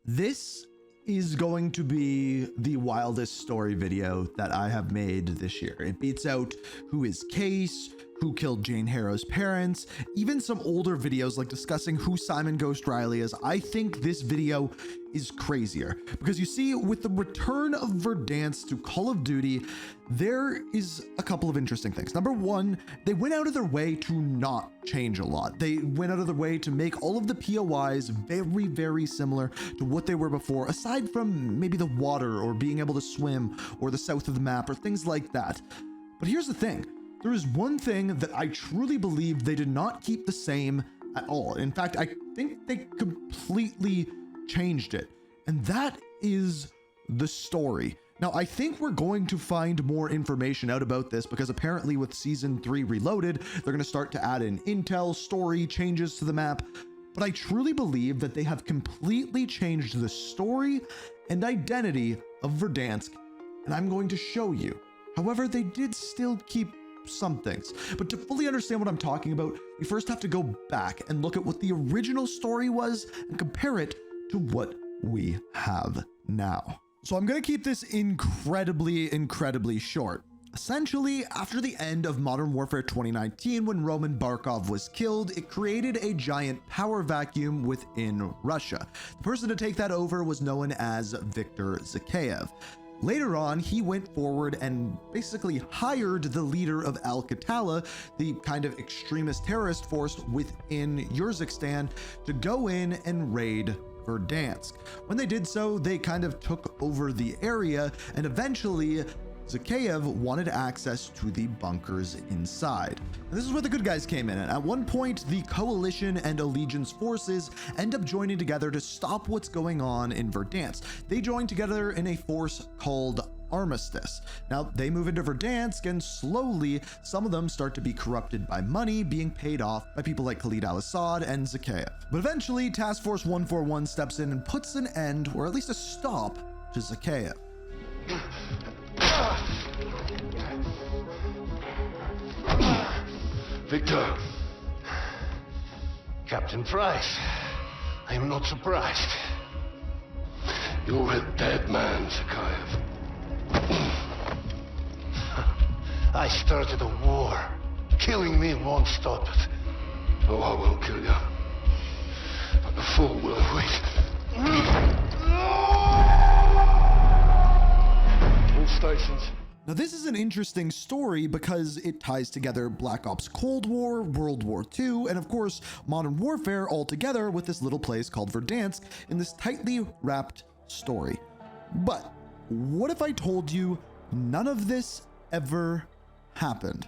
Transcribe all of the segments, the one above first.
This is going to be the wildest story video that I have made this year. It beats out Who is Case, Who Killed Jane Harrow's Parents, even some older videos like discussing who Simon Ghost Riley is. I think this video is crazier because you see, with the return of Verdansk to Call of Duty, there is a couple of interesting things. Number one, they went out of their way to not change a lot. They went out of their way to make all of the POIs very, very similar to what they were before, aside from maybe the water or being able to swim or the south of the map or things like that. But here's the thing. There is one thing that I truly believe they did not keep the same at all. In fact, I think they completely changed it, and that is the story. Now, I think we're going to find more information out about this because apparently with Season 3 Reloaded, they're going to start to add in intel, story, changes to the map. But I truly believe that they have completely changed the story and identity of Verdansk, and I'm going to show you. However, they did still keep some things. But to fully understand what I'm talking about, we first have to go back and look at what the original story was and compare it to what we have now. So I'm going to keep this incredibly short. Essentially, after the end of Modern Warfare 2019, when Roman Barkov was killed, it created a giant power vacuum within Russia. The person to take that over was known as Viktor Zakhaev. Later on, he went forward and basically hired the leader of Al-Qatala, the kind of extremist terrorist force within Urzikstan, to go in and raid Verdansk. When they did so, they kind of took over the area, and eventually Zakhaev wanted access to the bunkers inside. And this is where the good guys came in. And at one point, the Coalition and Allegiance forces end up joining together to stop what's going on in Verdansk. They join together in a force called Armistice. Now, they move into Verdansk, and slowly, some of them start to be corrupted by money being paid off by people like Kahlead Al-Asad and Zakhaev. But eventually, Task Force 141 steps in and puts an end, or at least a stop, to Zakhaev. Victor. Captain Price. I am not surprised. You're a dead man, Zakhaev. I started a war. Killing me won't stop it. Oh, I won't kill you. But the fool will wait. All stations. Now, this is an interesting story because it ties together Black Ops Cold War, World War II, and of course, Modern Warfare all together with this little place called Verdansk in this tightly wrapped story. But what if I told you none of this ever happened?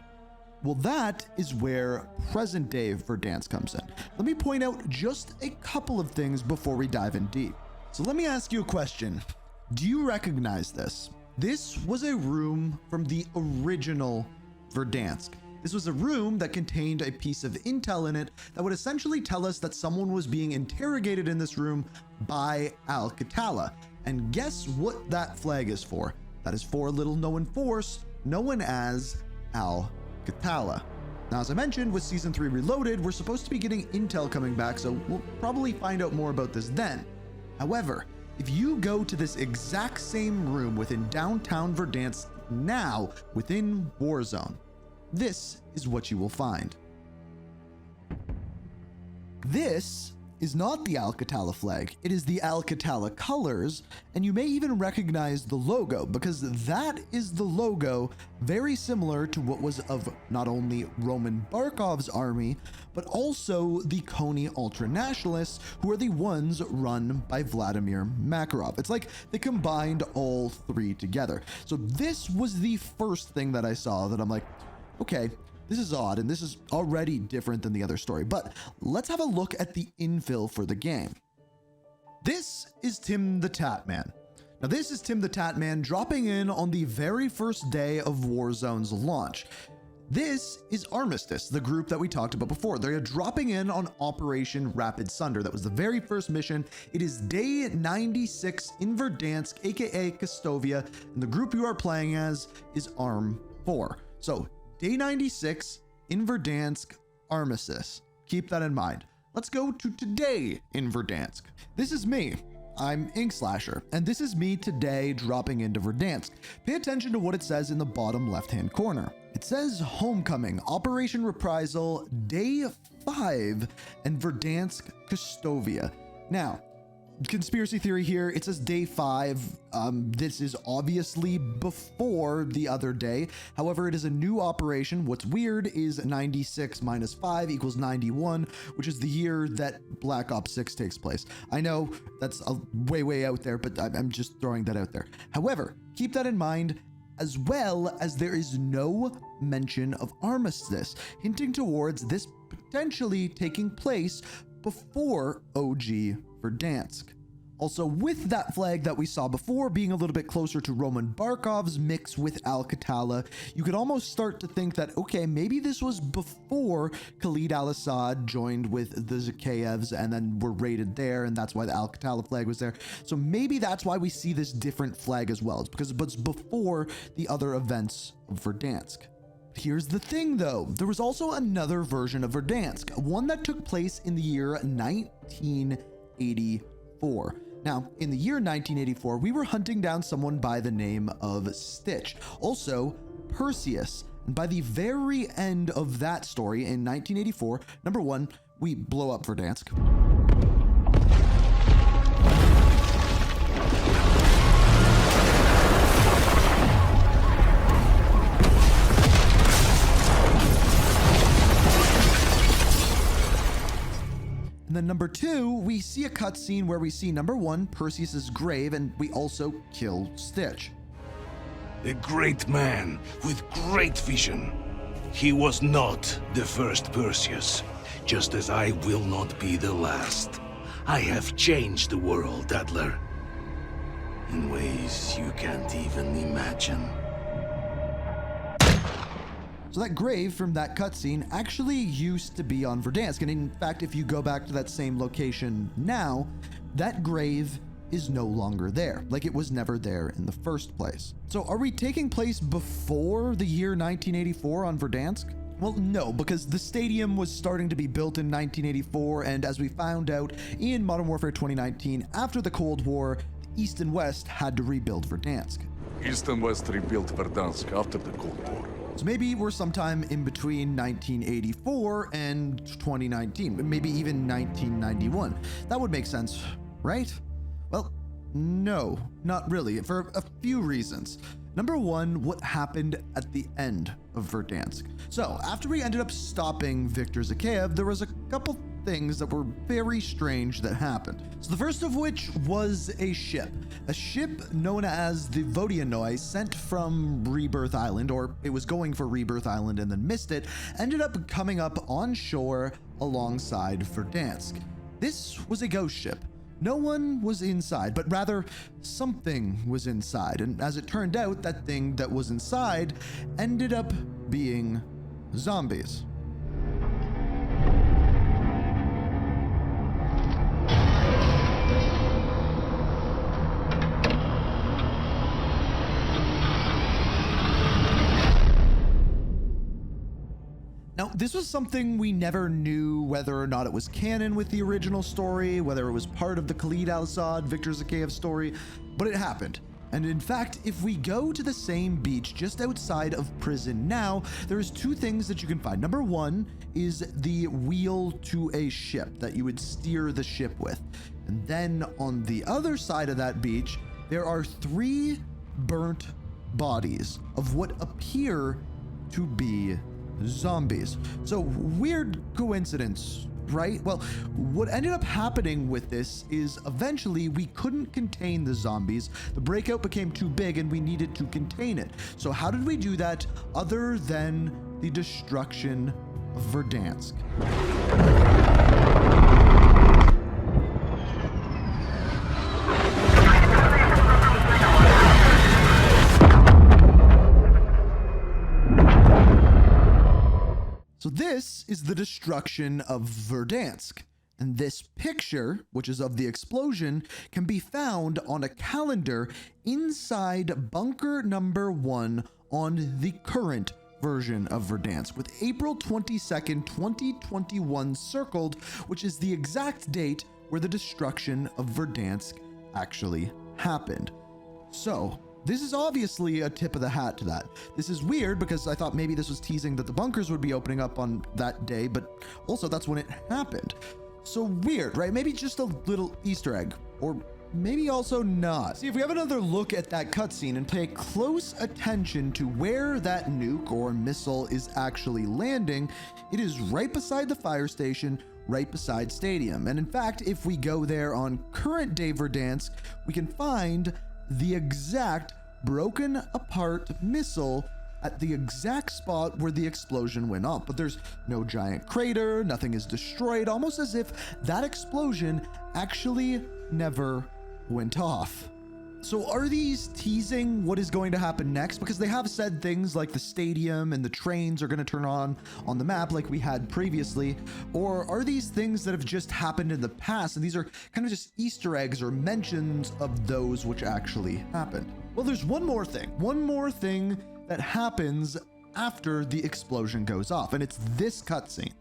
Well, that is where present day Verdansk comes in. Let me point out just a couple of things before we dive in deep. So let me ask you a question. Do you recognize this? This was a room from the original Verdansk. This was a room that contained a piece of intel in it that would essentially tell us that someone was being interrogated in this room by Al-Qatala. And guess what that flag is for? That is for a little known force known as Al-Qatala. Now, as I mentioned, with Season 3 Reloaded, we're supposed to be getting intel coming back, so we'll probably find out more about this then. However, if you go to this exact same room within downtown Verdansk now, within Warzone, this is what you will find. This is not the Al-Qatala flag. It is the Al-Qatala colors, and you may even recognize the logo because that is the logo very similar to what was of not only Roman Barkov's army, but also the Kony Ultranationalists, who are the ones run by Vladimir Makarov. It's like they combined all three together. So this was the first thing that I saw that I'm like, okay, this is odd, and this is already different than the other story, but let's have a look at the infill for the game. This is Tim the Tatman. Now, this is Tim the Tatman dropping in on the very first day of Warzone's launch. This is Armistice, the group that we talked about before. They're dropping in on Operation Rapid Sunder. That was the very first mission. It is day 96 in Verdansk, aka Kastovia, and the group you are playing as is Arm 4. So, Day 96 in Verdansk, Armistice. Keep that in mind. Let's go to today in Verdansk. This is me. I'm Inkslasher, and this is me today dropping into Verdansk. Pay attention to what it says in the bottom left-hand corner. It says Homecoming, Operation Reprisal, Day 5, and Verdansk Custovia. Now, conspiracy theory here, it says day 5. This is obviously before the other day. However, it is a new operation. What's weird is 96 minus 5 equals 91, which is the year that Black Ops 6 takes place. I know that's way out there, but I'm just throwing that out there. However, keep that in mind, as well as there is no mention of armistice, hinting towards this potentially taking place before OG Verdansk. Also, with that flag that we saw before being a little bit closer to Roman Barkov's mix with Al-Qatala, you could almost start to think that, okay, maybe this was before Kahlead Al-Asad joined with the Zakayevs and then were raided there, and that's why the Al-Qatala flag was there. So maybe that's why we see this different flag as well. It's because it's before the other events of Verdansk. Here's the thing though, there was also another version of Verdansk, one that took place in the year 1984. Now, in the year 1984, we were hunting down someone by the name of Stitch, also Perseus. And by the very end of that story in 1984, number one, we blow up Verdansk. And then number two, we see a cutscene where we see number one, Perseus's grave, and we also kill Stitch. A great man with great vision. He was not the first Perseus, just as I will not be the last. I have changed the world, Adler, in ways you can't even imagine. So that grave from that cutscene actually used to be on Verdansk, and in fact, if you go back to that same location now, that grave is no longer there, like it was never there in the first place. So are we taking place before the year 1984 on Verdansk? Well, no, because the stadium was starting to be built in 1984, and as we found out in Modern Warfare 2019, after the Cold War, East and West had to rebuild Verdansk. East and West rebuilt Verdansk after the Cold War. So maybe we're sometime in between 1984 and 2019, maybe even 1991. That would make sense, right? Well, no, not really, for a few reasons. Number one, what happened at the end of Verdansk. So after we ended up stopping Viktor Zakayev, there was a couple things that were very strange that happened. So the first of which was a ship known as the Vodianoi, sent from Rebirth Island, or it was going for Rebirth Island and then missed it, ended up coming up on shore alongside Verdansk. This was a ghost ship. No one was inside, but rather something was inside. And as it turned out, that thing that was inside ended up being zombies. Now, this was something we never knew whether or not it was canon with the original story, whether it was part of the Kahlead Al-Asad, Viktor Zakayev story, but it happened. And in fact, if we go to the same beach just outside of prison now, there's two things that you can find. Number one is the wheel to a ship that you would steer the ship with. And then on the other side of that beach, there are 3 burnt bodies of what appear to be zombies. So weird coincidence, right? Well, what ended up happening with this is eventually we couldn't contain the zombies. The breakout became too big and we needed to contain it. So how did we do that other than the destruction of Verdansk? So this is the destruction of Verdansk. And this picture, which is of the explosion, can be found on a calendar inside bunker number 1 on the current version of Verdansk, with April 22nd, 2021 circled, which is the exact date where the destruction of Verdansk actually happened. So this is obviously a tip of the hat to that. This is weird because I thought maybe this was teasing that the bunkers would be opening up on that day, but also that's when it happened. So weird, right? Maybe just a little Easter egg, or maybe also not. See, if we have another look at that cutscene and pay close attention to where that nuke or missile is actually landing, it is right beside the fire station, right beside Stadium. And in fact, if we go there on current day Verdansk, we can find the exact broken apart missile at the exact spot where the explosion went off. But there's no giant crater, nothing is destroyed, almost as if that explosion actually never went off. So are these teasing what is going to happen next? Because they have said things like the stadium and the trains are going to turn on the map like we had previously. Or are these things that have just happened in the past and these are kind of just Easter eggs or mentions of those which actually happened? Well, there's one more thing that happens after the explosion goes off, and it's this cutscene.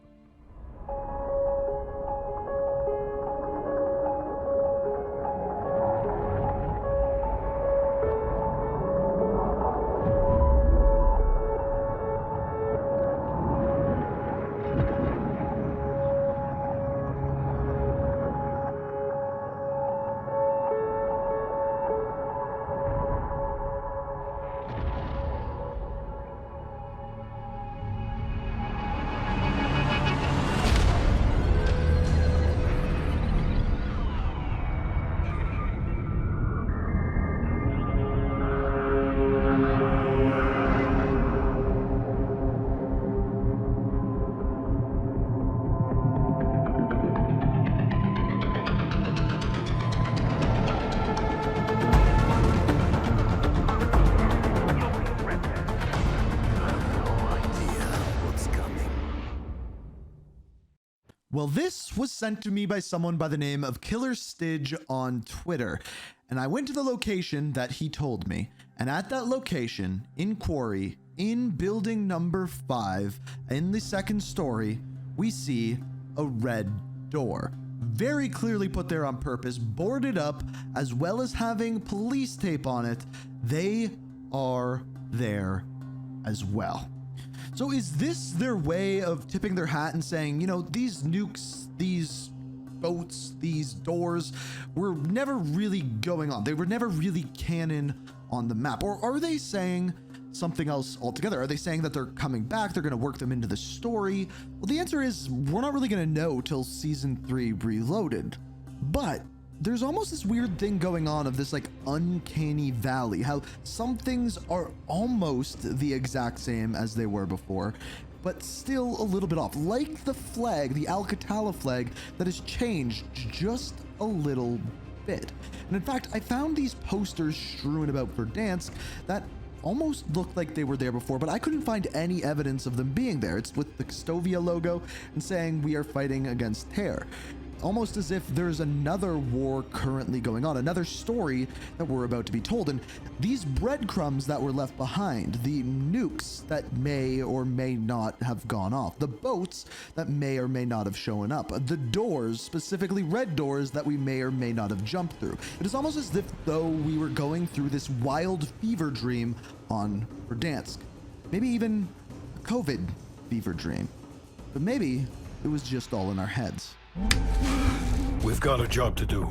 Well, this was sent to me by someone by the name of Killer Stidge on Twitter, and I went to the location that he told me, and at that location, in Quarry, in building number 5, in the second story, we see a red door. Very clearly put there on purpose, boarded up, as well as having police tape on it. They are there as well. So is this their way of tipping their hat and saying, you know, these nukes, these boats, these doors were never really going on. They were never really canon on the map. Or are they saying something else altogether? Are they saying that they're coming back? They're going to work them into the story? Well, the answer is we're not really going to know till season 3 Reloaded. But there's almost this weird thing going on of this like uncanny valley, how some things are almost the exact same as they were before, but still a little bit off, like the flag, the Al-Qatala flag that has changed just a little bit. And in fact, I found these posters strewn about Verdansk that almost looked like they were there before, but I couldn't find any evidence of them being there. It's with the Stovia logo and saying we are fighting against terror. Almost as if there's another war currently going on, another story that we're about to be told. And these breadcrumbs that were left behind, the nukes that may or may not have gone off, the boats that may or may not have shown up, the doors, specifically red doors that we may or may not have jumped through. It is almost as if though we were going through this wild fever dream on Verdansk. Maybe even a COVID fever dream. But maybe it was just all in our heads. We've got a job to do.